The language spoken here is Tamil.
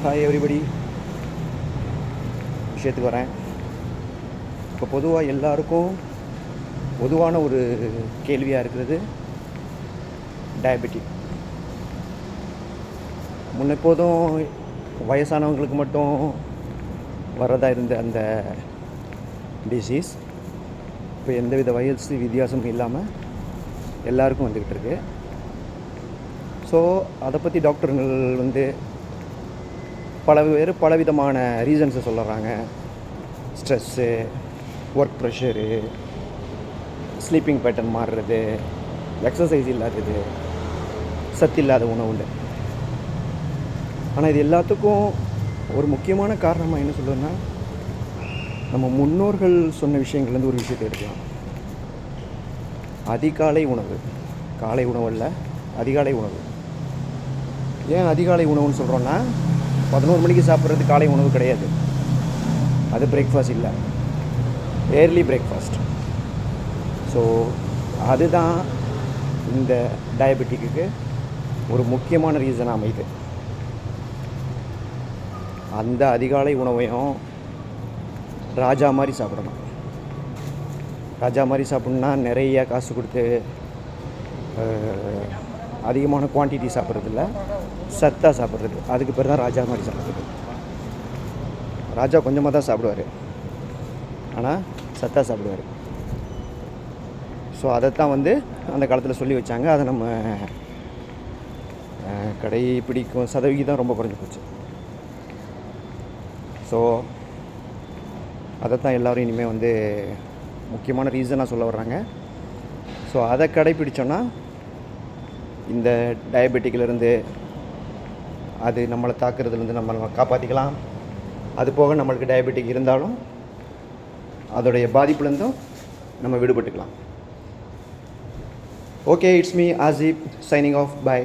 ஹாய் எவ்ரிபடி, விஷயத்துக்கு வரேன். இப்போ பொதுவாக எல்லாருக்கும் பொதுவான ஒரு கேள்வியாக இருக்கிறது டயபெட்டிக். முன்னெப்போதும் வயசானவங்களுக்கு மட்டும் வரதா இருந்த அந்த டிசீஸ் இப்போ எந்தவித வயசு வித்தியாசமும் இல்லாமல் எல்லாருக்கும் வந்துக்கிட்டு இருக்கு. ஸோ அதை பற்றி டாக்டர்கள் பலவிதமான ரீசன்ஸை சொல்லுறாங்க. Stress, work pressure, sleeping pattern மாறுறது, எக்ஸசைஸ் இல்லாதது, சத்து இல்லாத உணவுல. ஆனால் இது எல்லாத்துக்கும் ஒரு முக்கியமான காரணமாக என்ன சொல்லுவேன்னா, நம்ம முன்னோர்கள் சொன்ன விஷயங்கள்லேருந்து ஒரு விஷயத்தை எடுக்கலாம். அதிகாலை உணவு, காலை உணவு அல்ல, அதிகாலை உணவு. ஏன் அதிகாலை உணவுன்னு சொல்கிறோன்னா, 11 மணிக்கு சாப்பிட்றது காலை உணவு கிடையாது. அது பிரேக்ஃபாஸ்ட் இல்லை, ஏர்லி பிரேக்ஃபாஸ்ட். ஸோ அதுதான் இந்த டயபெட்டிக்கு ஒரு முக்கியமான ரீசன் அமைது. அந்த அதிகாலை உணவையும் ராஜா மாதிரி சாப்பிடணும். ராஜா மாதிரி சாப்பிட்ணுன்னா நிறைய காசு கொடுத்து அதிகமான குவான்டிட்டி சாப்பிட்றது இல்லை, சத்தாக சாப்பிட்றது. அதுக்கு பேர் தான் ராஜா மாதிரி சாப்பிட்றது. ராஜா கொஞ்சமாக தான் சாப்பிடுவார், ஆனால் சத்தாக சாப்பிடுவார். ஸோ அதைத்தான் அந்த காலத்தில் சொல்லி வச்சாங்க. அதை நம்ம கடைப்பிடிக்கும் சதவிகிதம் ரொம்ப குறைஞ்சி போச்சு. ஸோ அதைத்தான் எல்லோரும் இனிமேல் முக்கியமான ரீசனாக சொல்ல வர்றாங்க. ஸோ அதை கடைப்பிடிச்சோன்னா இந்த டயபெட்டிக்கிலேருந்து, அது நம்மளை தாக்குறதுலேருந்து நம்ம காப்பாற்றிக்கலாம். அது போக நம்மளுக்கு டயபெட்டிக் இருந்தாலும் அதோடைய பாதிப்புலேருந்தும் நம்ம விடுபட்டுக்கலாம். Okay, it's me Asif, signing off. By.